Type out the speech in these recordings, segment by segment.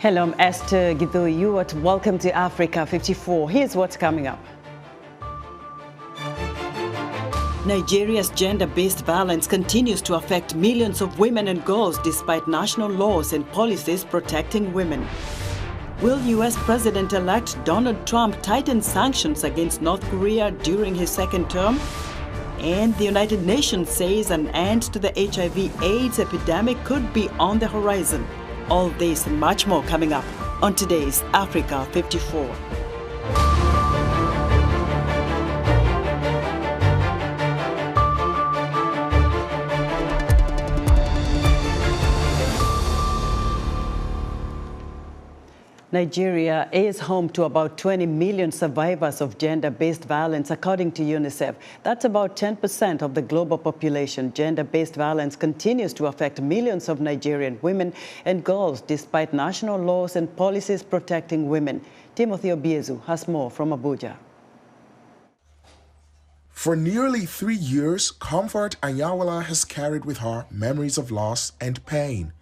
Hello, I'm Esther Githo. Welcome to Africa 54. Here's what's coming up. Nigeria's gender-based violence continues to affect millions of women and girls despite national laws and policies protecting women. Will U.S. President-elect Donald Trump tighten sanctions against North Korea during his second term? And the United Nations says an end to the HIV/AIDS epidemic could be on the horizon. All this and much more coming up on today's Africa 54. Nigeria is home to about 20 million survivors of gender-based violence, according to UNICEF. That's about 10% of the global population. Gender-based violence continues to affect millions of Nigerian women and girls, despite national laws and policies protecting women. Timothy Obiezu has more from Abuja. For nearly 3 years, Comfort Anyawala has carried with her memories of loss and pain.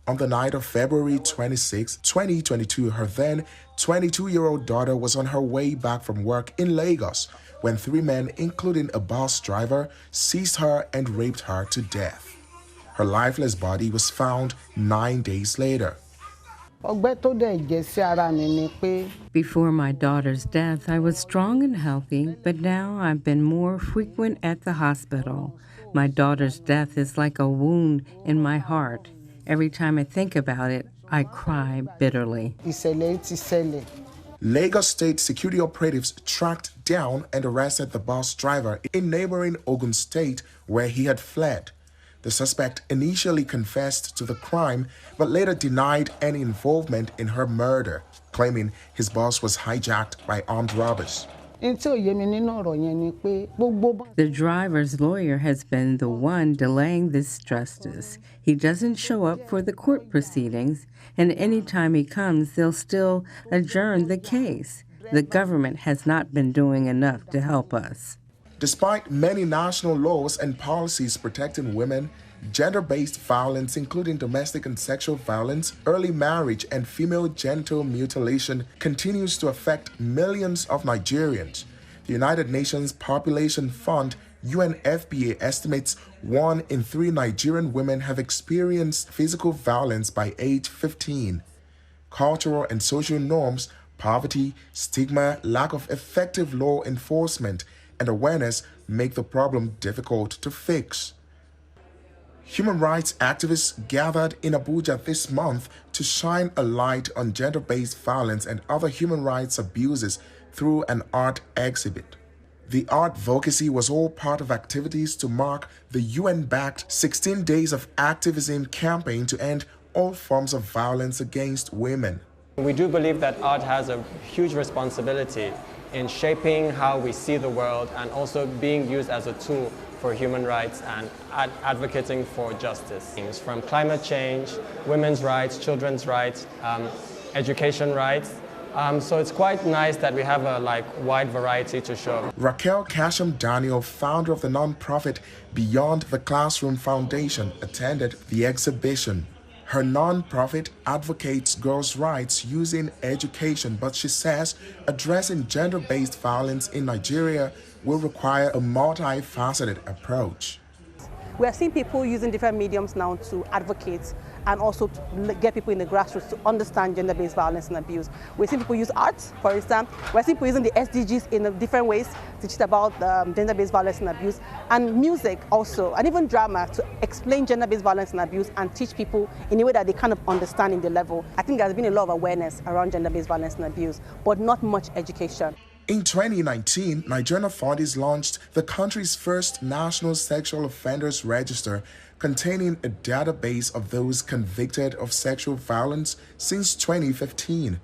On the night of February 26, 2022, her then 22-year-old daughter was on her way back from work in Lagos when 3 men, including a bus driver, seized her and raped her to death. Her lifeless body was found 9 days later. Before my daughter's death, I was strong and healthy, but now I've been more frequent at the hospital. My daughter's death is like a wound in my heart. Every time I think about it, I cry bitterly. Lagos State security operatives tracked down and arrested the bus driver in neighboring Ogun State, where he had fled. The suspect initially confessed to the crime, but later denied any involvement in her murder, claiming his bus was hijacked by armed robbers. The driver's lawyer has been the one delaying this justice. He doesn't show up for the court proceedings, and anytime he comes, they'll still adjourn the case. The government has not been doing enough to help us. Despite many national laws and policies protecting women, gender-based violence, including domestic and sexual violence, early marriage, and female genital mutilation, continues to affect millions of Nigerians. The United Nations Population Fund, UNFPA, estimates 1 in 3 Nigerian women have experienced physical violence by age 15. Cultural and social norms, poverty, stigma, lack of effective law enforcement, and awareness make the problem difficult to fix. Human rights activists gathered in Abuja this month to shine a light on gender-based violence and other human rights abuses through an art exhibit. The art advocacy was all part of activities to mark the UN-backed 16 Days of Activism campaign to end all forms of violence against women. We do believe that art has a huge responsibility in shaping how we see the world and also being used as a tool for human rights and advocating for justice. From climate change, women's rights, children's rights, education rights. So it's quite nice that we have a wide variety to show. Raquel Casham Daniel, founder of the nonprofit Beyond the Classroom Foundation, attended the exhibition. Her nonprofit advocates girls' rights using education, but she says addressing gender-based violence in Nigeria will require a multifaceted approach. We are seeing people using different mediums now to advocate and also to get people in the grassroots to understand gender-based violence and abuse. We're seeing people use art, for instance. We're seeing people using the SDGs in different ways to teach about gender-based violence and abuse, and music also, and even drama to explain gender-based violence and abuse and teach people in a way that they kind of understand in the level. I think there's been a lot of awareness around gender-based violence and abuse, but not much education. In 2019, Nigerian authorities launched the country's first national sexual offenders register, containing a database of those convicted of sexual violence since 2015.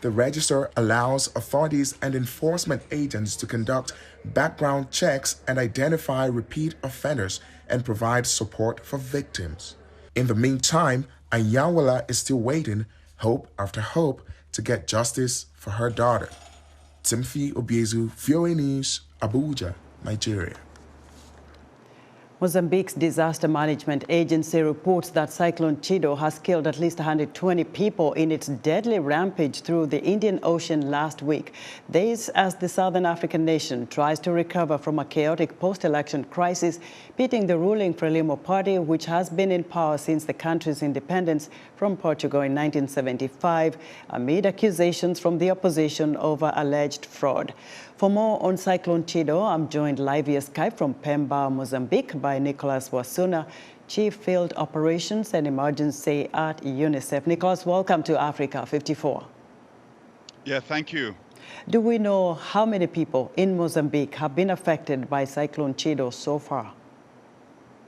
The register allows authorities and enforcement agents to conduct background checks and identify repeat offenders and provide support for victims. In the meantime, Anyawala is still waiting, hope after hope, to get justice for her daughter. Timothy Obiezu, VOA News, Abuja, Nigeria. Mozambique's disaster management agency reports that Cyclone Chido has killed at least 120 people in its deadly rampage through the Indian Ocean last week. This as the Southern African nation tries to recover from a chaotic post-election crisis, pitting the ruling Frelimo party, which has been in power since the country's independence from Portugal in 1975, amid accusations from the opposition over alleged fraud. For more on Cyclone Chido, I'm joined live via Skype from Pemba, Mozambique, by Nicholas Wasuna, Chief Field Operations and Emergency at UNICEF. Nicholas, welcome to Africa 54. Yeah, thank you. Do we know how many people in Mozambique have been affected by Cyclone Chido so far?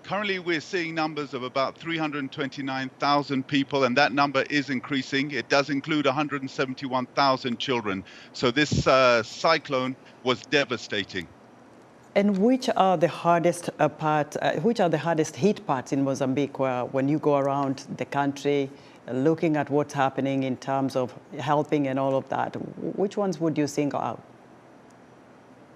Currently, we're seeing numbers of about 329,000 people, and that number is increasing. It does include 171,000 children. So this cyclone was devastating. And which are the hardest which are the hardest hit parts in Mozambique, where when you go around the country, looking at what's happening in terms of helping and all of that? Which ones would you single out?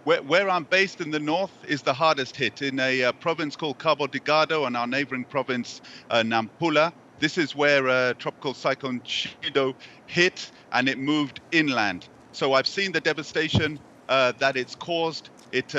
Where I'm based in the north is the hardest hit, in a province called Cabo Delgado and our neighboring province, Nampula. This is where Tropical Cyclone Chido hit and it moved inland. So I've seen the devastation that it's caused. It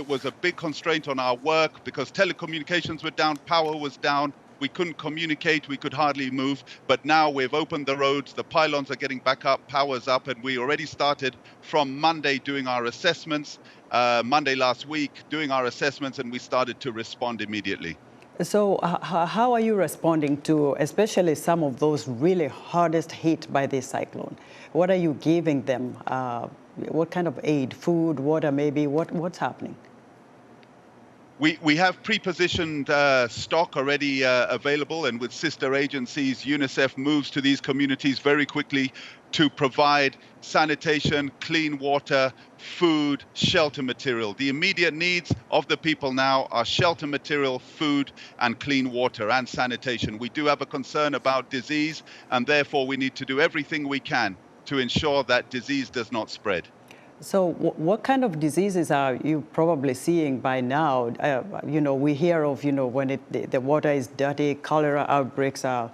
was a big constraint on our work because telecommunications were down, power was down. We couldn't communicate, we could hardly move, but now we've opened the roads, the pylons are getting back up, power's up, and we already started from Monday doing our assessments, Monday last week doing our assessments, and we started to respond immediately. So how are you responding to especially some of those really hardest hit by this cyclone? What are you giving them? What kind of aid, food, water maybe? What's happening? We have pre-positioned stock already available, and with sister agencies, UNICEF moves to these communities very quickly to provide sanitation, clean water, food, shelter material. The immediate needs of the people now are shelter material, food, and clean water and sanitation. We do have a concern about disease, and therefore we need to do everything we can to ensure that disease does not spread. So what kind of diseases are you probably seeing by now? We hear of, when the water is dirty, cholera outbreaks are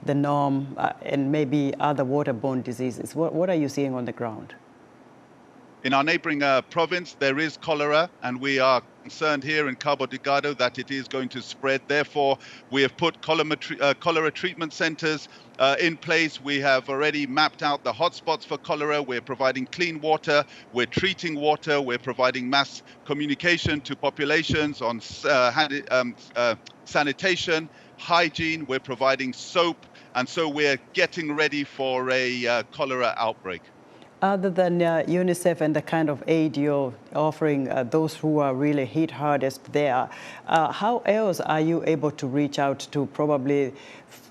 the norm, and maybe other waterborne diseases. What are you seeing on the ground? In our neighboring province, there is cholera, and we are concerned here in Cabo Delgado that it is going to spread. Therefore, we have put cholera treatment centers in place. We have already mapped out the hotspots for cholera. We're providing clean water. We're treating water. We're providing mass communication to populations on sanitation, hygiene. We're providing soap. And so we're getting ready for a cholera outbreak. Other than UNICEF and the kind of aid you're offering those who are really hit hardest there, how else are you able to reach out to probably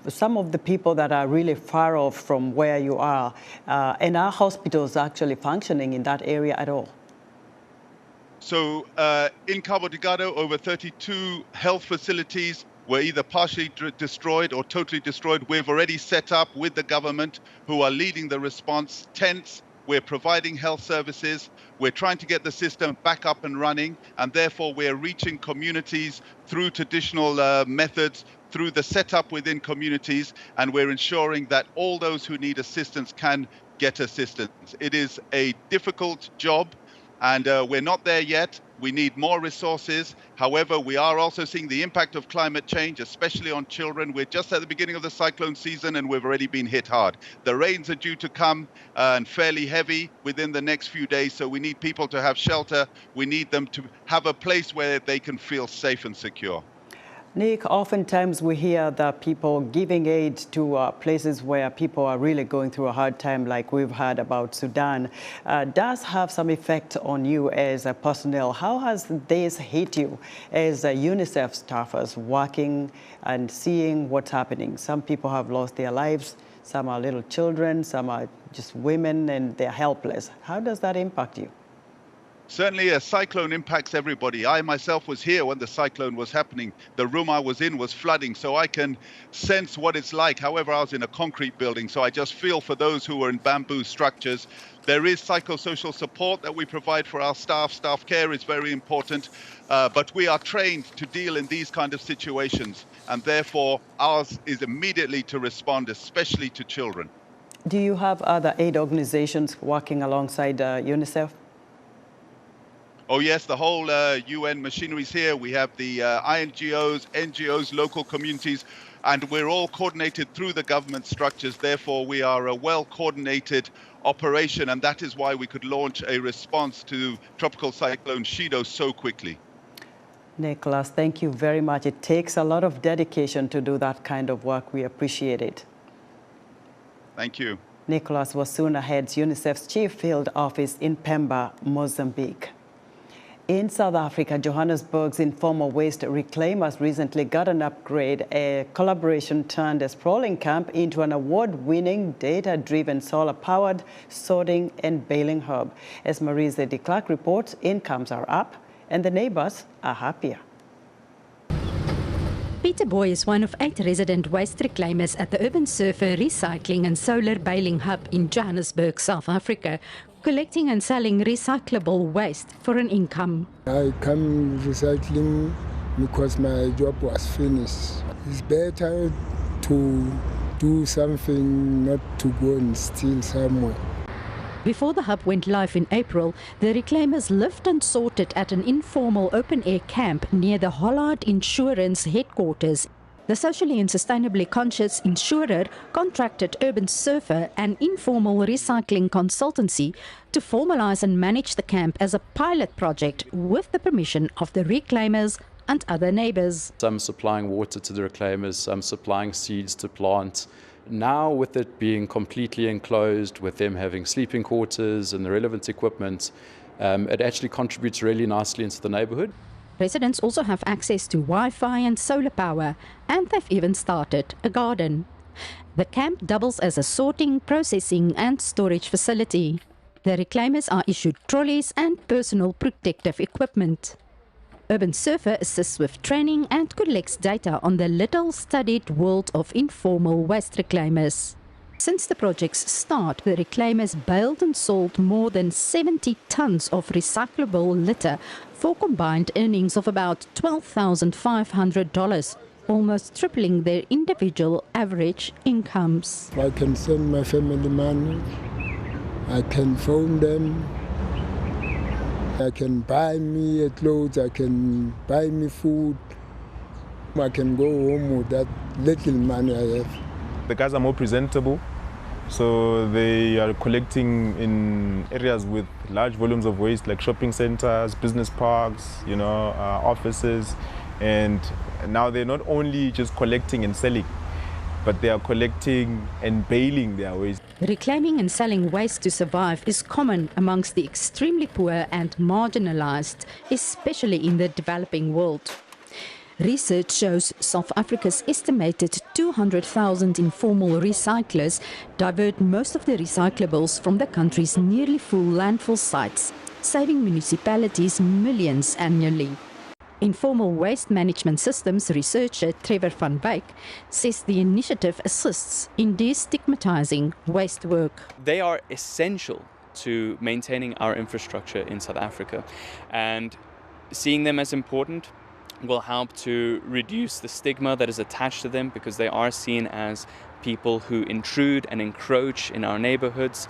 some of the people that are really far off from where you are? And are hospitals actually functioning in that area at all? So in Cabo Delgado, over 32 health facilities were either partially destroyed or totally destroyed. We've already set up with the government, who are leading the response, tents. We're providing health services. We're trying to get the system back up and running, and therefore we're reaching communities through traditional methods, through the setup within communities, and we're ensuring that all those who need assistance can get assistance. It is a difficult job, and we're not there yet. We need more resources. However, we are also seeing the impact of climate change, especially on children. We're just at the beginning of the cyclone season, and we've already been hit hard. The rains are due to come and fairly heavy within the next few days, so we need people to have shelter. We need them to have a place where they can feel safe and secure. Nick, oftentimes we hear that people giving aid to places where people are really going through a hard time, like we've heard about Sudan, does have some effect on you as a personnel. How has this hit you as UNICEF staffers working and seeing what's happening? Some people have lost their lives, some are little children, some are just women, and they're helpless. How does that impact you? Certainly, a cyclone impacts everybody. I myself was here when the cyclone was happening. The room I was in was flooding, so I can sense what it's like. However, I was in a concrete building, so I just feel for those who are in bamboo structures. There is psychosocial support that we provide for our staff. Staff care is very important, but we are trained to deal in these kind of situations, and therefore ours is immediately to respond, especially to children. Do you have other aid organizations working alongside UNICEF? Oh, yes, the whole UN machinery is here. We have the INGOs, NGOs, local communities, and we're all coordinated through the government structures. Therefore, we are a well-coordinated operation, and that is why we could launch a response to Tropical Cyclone Shido so quickly. Nicholas, thank you very much. It takes a lot of dedication to do that kind of work. We appreciate it. Thank you. Nicholas Wasuna heads UNICEF's chief field office in Pemba, Mozambique. In South Africa, Johannesburg's informal waste reclaimers recently got an upgrade. A collaboration turned a sprawling camp into an award-winning, data-driven, solar-powered sorting and baling hub. As Marise de Klerk reports, incomes are up and the neighbors are happier. Peter Boy is one of 8 resident waste reclaimers at the Urban Surfer Recycling and Solar Baling Hub in Johannesburg, South Africa, collecting and selling recyclable waste for an income. I come recycling because my job was finished. It's better to do something, not to go and steal somewhere. Before the hub went live in April, the reclaimers lived and sorted at an informal open-air camp near the Hollard Insurance headquarters. The socially and sustainably conscious insurer contracted Urban Surfer, an informal recycling consultancy, to formalize and manage the camp as a pilot project with the permission of the reclaimers and other neighbors. Some supplying water to the reclaimers, some supplying seeds to plant. Now, with it being completely enclosed, with them having sleeping quarters and the relevant equipment, it actually contributes really nicely into the neighborhood. Residents also have access to Wi-Fi and solar power, and they've even started a garden. The camp doubles as a sorting, processing and storage facility. The reclaimers are issued trolleys and personal protective equipment. Urban Surfer assists with training and collects data on the little-studied world of informal waste reclaimers. Since the project's start, the reclaimers baled and sold more than 70 tons of recyclable litter for combined earnings of about $12,500, almost tripling their individual average incomes. I can send my family money, I can phone them, I can buy me clothes, I can buy me food, I can go home with that little money I have. The guys are more presentable, so they are collecting in areas with large volumes of waste like shopping centers, business parks, offices, and now they're not only just collecting and selling, but they are collecting and baling their waste. Reclaiming and selling waste to survive is common amongst the extremely poor and marginalized, especially in the developing world. Research shows South Africa's estimated 200,000 informal recyclers divert most of the recyclables from the country's nearly full landfill sites, saving municipalities millions annually. Informal waste management systems researcher Trevor van Wyk says the initiative assists in destigmatizing waste work. They are essential to maintaining our infrastructure in South Africa, and seeing them as important will help to reduce the stigma that is attached to them, because they are seen as people who intrude and encroach in our neighborhoods.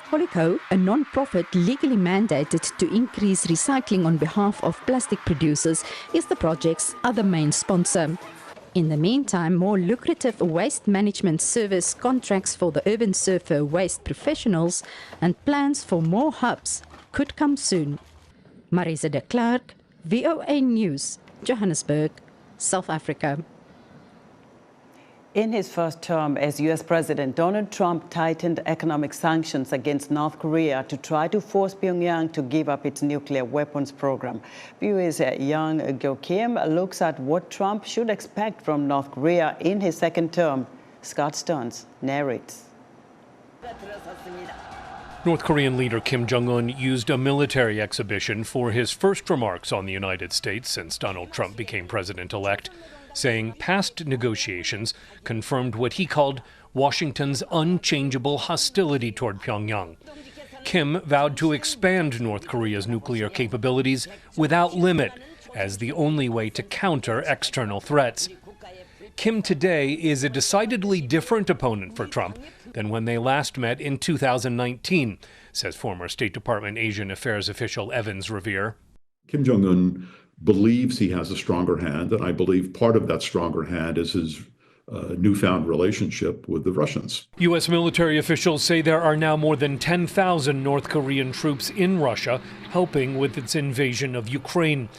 Polyco, a non-profit legally mandated to increase recycling on behalf of plastic producers, is the project's other main sponsor. In the meantime, more lucrative waste management service contracts for the Urban Surfer waste professionals and plans for more hubs could come soon. Marise de Klerk, VOA News, Johannesburg, South Africa. In his first term as U.S. President, Donald Trump tightened economic sanctions against North Korea to try to force Pyongyang to give up its nuclear weapons program. VOA's Young Gyo Kim looks at what Trump should expect from North Korea in his second term. Scott Stearns narrates. North Korean leader Kim Jong-un used a military exhibition for his first remarks on the United States since Donald Trump became president-elect, saying past negotiations confirmed what he called Washington's unchangeable hostility toward Pyongyang. Kim vowed to expand North Korea's nuclear capabilities without limit as the only way to counter external threats. Kim today is a decidedly different opponent for Trump than when they last met in 2019, says former State Department Asian Affairs official Evans Revere. Kim Jong-un believes he has a stronger hand, and I believe part of that stronger hand is his newfound relationship with the Russians. U.S. military officials say there are now more than 10,000 North Korean troops in Russia helping with its invasion of Ukraine.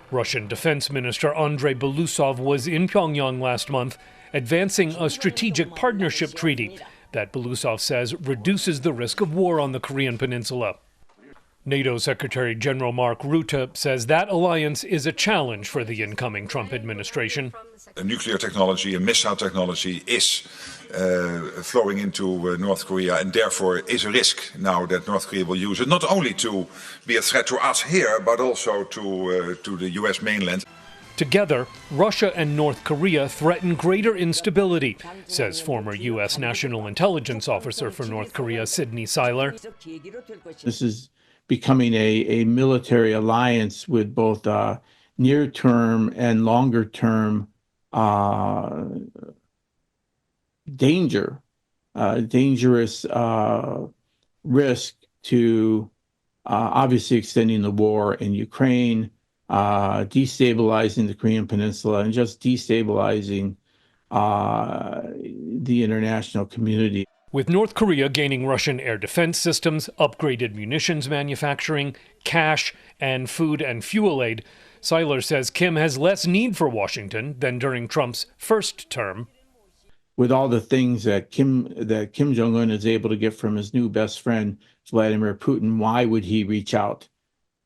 Russian Defense Minister Andrei Belousov was in Pyongyang last month, advancing a strategic partnership treaty that Belousov says reduces the risk of war on the Korean peninsula. NATO Secretary General Mark Rutte says that alliance is a challenge for the incoming Trump administration. Nuclear technology and missile technology is flowing into North Korea, and therefore is a risk now that North Korea will use it, not only to be a threat to us here, but also to the US mainland. Together, Russia and North Korea threaten greater instability, says former U.S. National Intelligence Officer for North Korea, Sidney Seiler. This is becoming a military alliance with both near-term and longer-term dangerous risk to obviously extending the war in Ukraine, destabilizing the Korean Peninsula, and just destabilizing the international community. With North Korea gaining Russian air defense systems, upgraded munitions manufacturing, cash, and food and fuel aid, Seiler says Kim has less need for Washington than during Trump's first term. With all the things that Kim Jong-un is able to get from his new best friend, Vladimir Putin, why would he reach out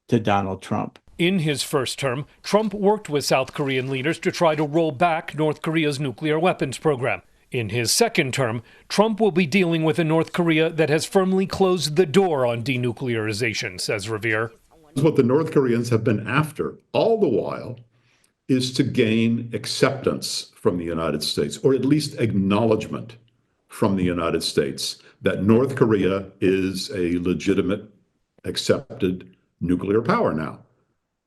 to Donald Trump? In his first term, Trump worked with South Korean leaders to try to roll back North Korea's nuclear weapons program. In his second term, Trump will be dealing with a North Korea that has firmly closed the door on denuclearization, says Revere. What the North Koreans have been after all the while is to gain acceptance from the United States, or at least acknowledgement from the United States, that North Korea is a legitimate, accepted nuclear power now,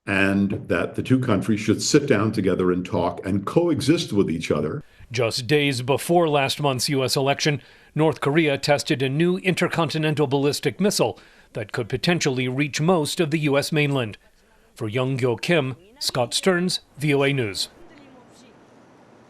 and that the two countries should sit down together and talk and coexist with each other. Just days before last month's U.S. election, North Korea tested a new intercontinental ballistic missile that could potentially reach most of the U.S. mainland. For Young-gyo Kim, Scott Stearns, VOA News.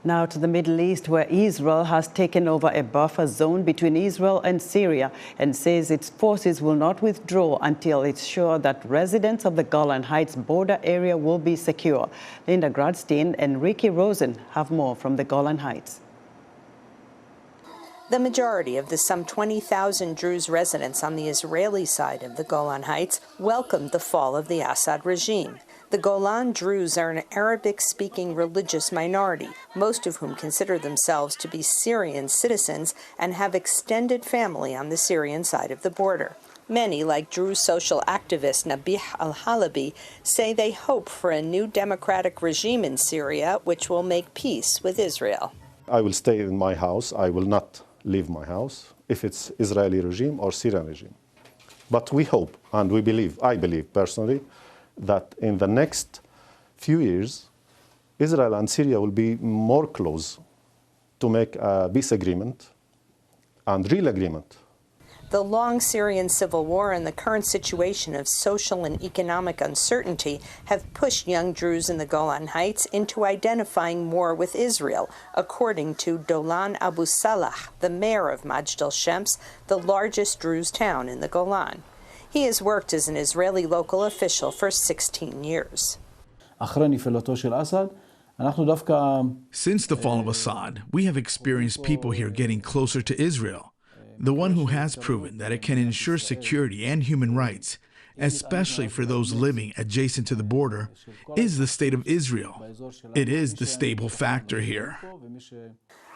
Now to the Middle East, where Israel has taken over a buffer zone between Israel and Syria and says its forces will not withdraw until it's sure that residents of the Golan Heights border area will be secure. Linda Gradstein and Ricky Rosen have more from the Golan Heights. The majority of the some 20,000 Druze residents on the Israeli side of the Golan Heights welcomed the fall of the Assad regime. The Golan Druze are an Arabic-speaking religious minority, most of whom consider themselves to be Syrian citizens and have extended family on the Syrian side of the border. Many, like Druze social activist Nabih al-Halabi, say they hope for a new democratic regime in Syria which will make peace with Israel. I will stay in my house. I will not leave my house, if it's Israeli regime or Syrian regime. But we hope and we believe, I believe personally, that in the next few years, Israel and Syria will be more close to make a peace agreement and real agreement. The long Syrian civil war and the current situation of social and economic uncertainty have pushed young Druze in the Golan Heights into identifying more with Israel, according to Dolan Abu Salah, the mayor of Majd al-Shams, the largest Druze town in the Golan. He has worked as an Israeli local official for 16 years. Since the fall of Assad, we have experienced people here getting closer to Israel. The one who has proven that it can ensure security and human rights, especially for those living adjacent to the border, is the state of Israel. It is the stable factor here.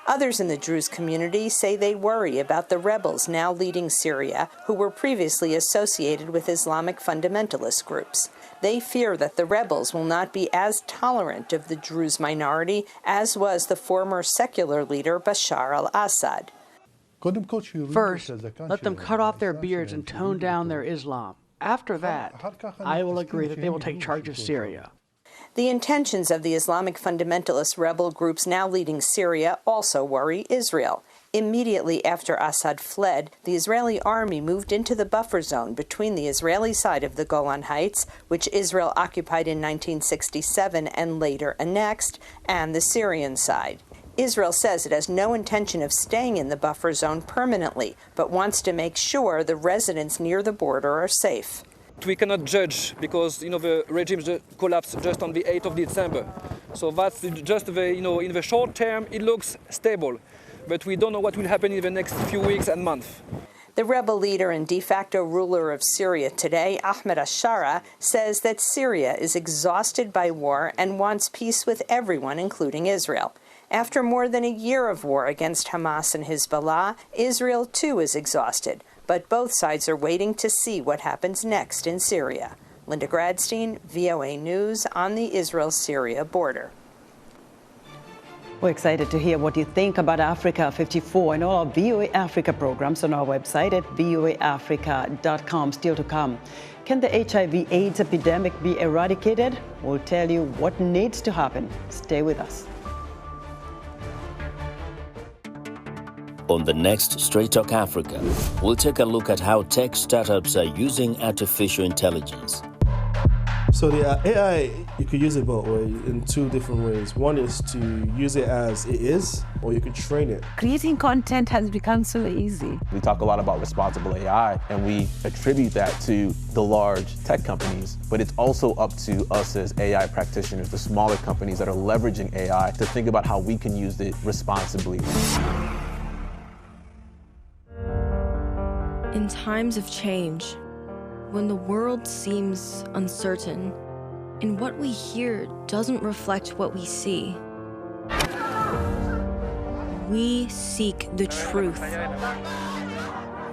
Others in the Druze community say they worry about the rebels now leading Syria, who were previously associated with Islamic fundamentalist groups. They fear that the rebels will not be as tolerant of the Druze minority as was the former secular leader Bashar al-Assad. First, let them cut off their beards and tone down their Islam. After that, I will agree that they will take charge of Syria. The intentions of the Islamic fundamentalist rebel groups now leading Syria also worry Israel. Immediately after Assad fled, the Israeli army moved into the buffer zone between the Israeli side of the Golan Heights, which Israel occupied in 1967 and later annexed, and the Syrian side. Israel says it has no intention of staying in the buffer zone permanently, but wants to make sure the residents near the border are safe. We cannot judge because, the regime collapsed just on the 8th of December. So that's just in the short term, it looks stable. But we don't know what will happen in the next few weeks and months. The rebel leader and de facto ruler of Syria today, Ahmed al-Shara, says that Syria is exhausted by war and wants peace with everyone, including Israel. After more than a year of war against Hamas and Hezbollah, Israel too is exhausted, but both sides are waiting to see what happens next in Syria. Linda Gradstein, VOA News, on the Israel-Syria border. We're excited to hear what you think about Africa 54 and all our VOA Africa programs on our website at voaafrica.com. Still to come. Can the HIV/AIDS epidemic be eradicated? We'll tell you what needs to happen. Stay with us. On the next Straight Talk Africa, we'll take a look at how tech startups are using artificial intelligence. So the AI, you could use it both ways, in two different ways. One is to use it as it is, or you could train it. Creating content has become so easy. We talk a lot about responsible AI, and we attribute that to the large tech companies, but it's also up to us as AI practitioners, the smaller companies that are leveraging AI, to think about how we can use it responsibly. In times of change, when the world seems uncertain and what we hear doesn't reflect what we see, we seek the truth.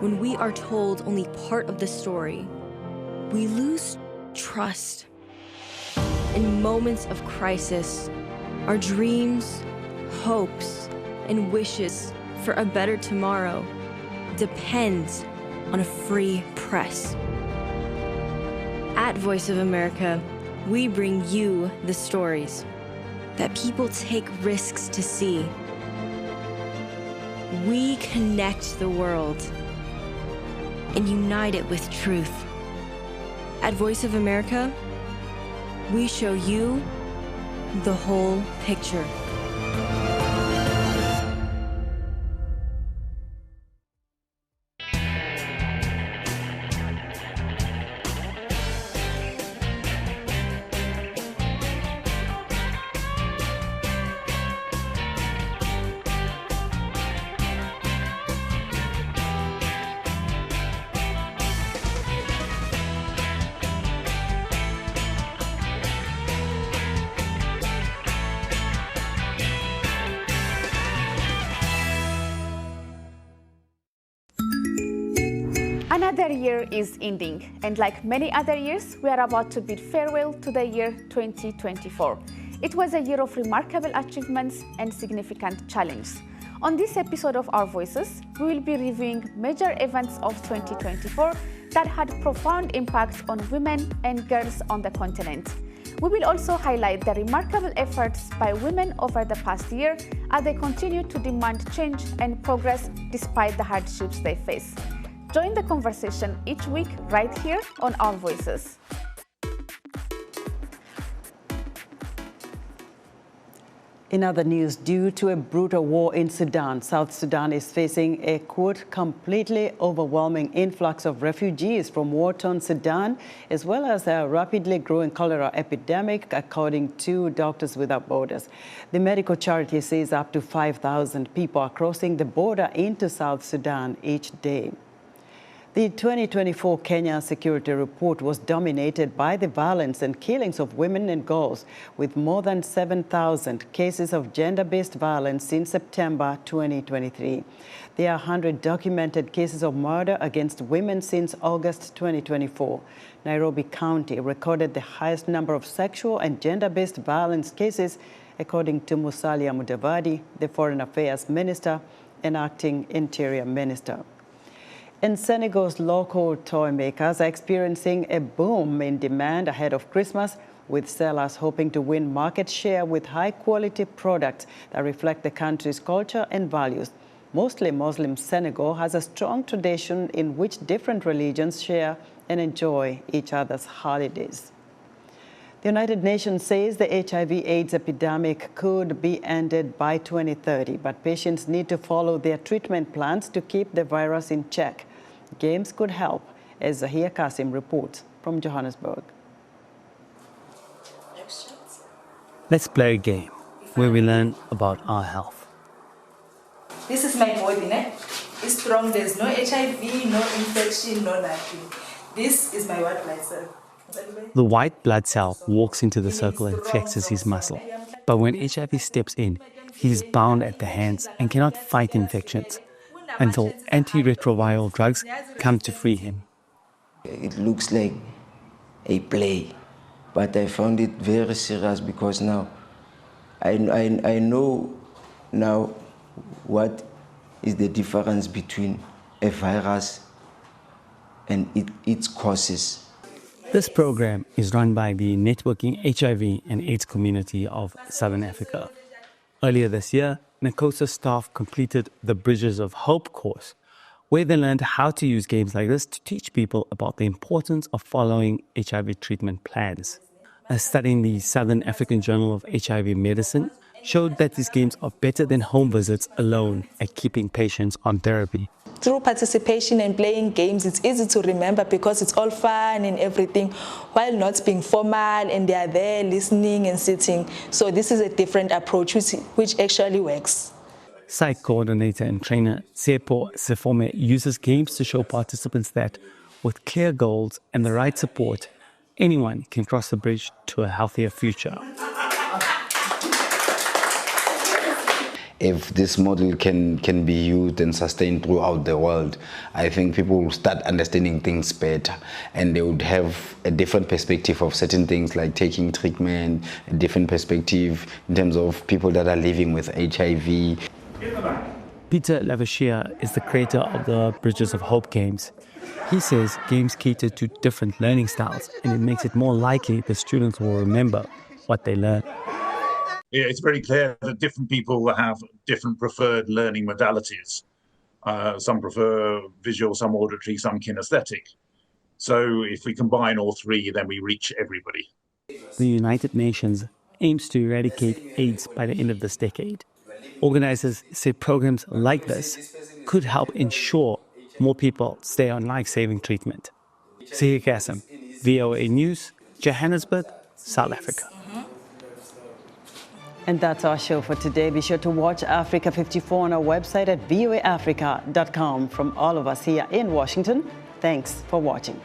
When we are told only part of the story, we lose trust. In moments of crisis, our dreams, hopes, and wishes for a better tomorrow depend on a free press. At Voice of America, we bring you the stories that people take risks to see. We connect the world and unite it with truth. At Voice of America, we show you the whole picture. Another year is ending, and like many other years, we are about to bid farewell to the year 2024. It was a year of remarkable achievements and significant challenges. On this episode of Our Voices, we will be reviewing major events of 2024 that had profound impacts on women and girls on the continent. We will also highlight the remarkable efforts by women over the past year as they continue to demand change and progress despite the hardships they face. Join the conversation each week right here on Our Voices. In other news, due to a brutal war in Sudan, South Sudan is facing a, quote, completely overwhelming influx of refugees from war-torn Sudan, as well as a rapidly growing cholera epidemic, according to Doctors Without Borders. The medical charity says up to 5,000 people are crossing the border into South Sudan each day. The 2024 Kenya Security Report was dominated by the violence and killings of women and girls, with more than 7,000 cases of gender-based violence since September 2023. There are 100 documented cases of murder against women since August 2024. Nairobi County recorded the highest number of sexual and gender-based violence cases, according to Musalia Mudavadi, the Foreign Affairs Minister and Acting Interior Minister. In Senegal's local toy makers are experiencing a boom in demand ahead of Christmas, with sellers hoping to win market share with high-quality products that reflect the country's culture and values. Mostly Muslim Senegal has a strong tradition in which different religions share and enjoy each other's holidays. The United Nations says the HIV/AIDS epidemic could be ended by 2030, but patients need to follow their treatment plans to keep the virus in check. Games could help, as Zahir Kasim reports from Johannesburg. Let's play a game where we learn about our health. This is my body, né? It's strong, there's no HIV, no infection, no nothing. This is my white blood cell. The white blood cell walks into the circle and flexes his muscle. But when HIV steps in, he is bound at the hands and cannot fight infections until antiretroviral drugs come to free him. It looks like a play, but I found it very serious because now I know now what is the difference between a virus and its causes. This program is run by the Networking HIV and AIDS Community of Southern Africa. Earlier this year, NACOSA staff completed the Bridges of Hope course, where they learned how to use games like this to teach people about the importance of following HIV treatment plans. A study in the Southern African Journal of HIV Medicine showed that these games are better than home visits alone at keeping patients on therapy. Through participation and playing games, it's easy to remember because it's all fun and everything, while not being formal, and they are there listening and sitting. So this is a different approach which actually works. Site coordinator and trainer Sepo Sefome uses games to show participants that, with clear goals and the right support, anyone can cross the bridge to a healthier future. If this model can be used and sustained throughout the world, I think people will start understanding things better, and they would have a different perspective of certain things like taking treatment, a different perspective in terms of people that are living with HIV. Peter Lavashia is the creator of the Bridges of Hope games. He says games cater to different learning styles, and it makes it more likely the students will remember what they learn. It's very clear that different people have different preferred learning modalities. Some prefer visual, some auditory, some kinesthetic. So if we combine all three, then we reach everybody. The United Nations aims to eradicate AIDS by the end of this decade. Organizers say programs like this could help ensure more people stay on life-saving treatment. Zahir Kasim, VOA News, Johannesburg, South Africa. And that's our show for today. Be sure to watch Africa 54 on our website at voaafrica.com. From all of us here in Washington, thanks for watching.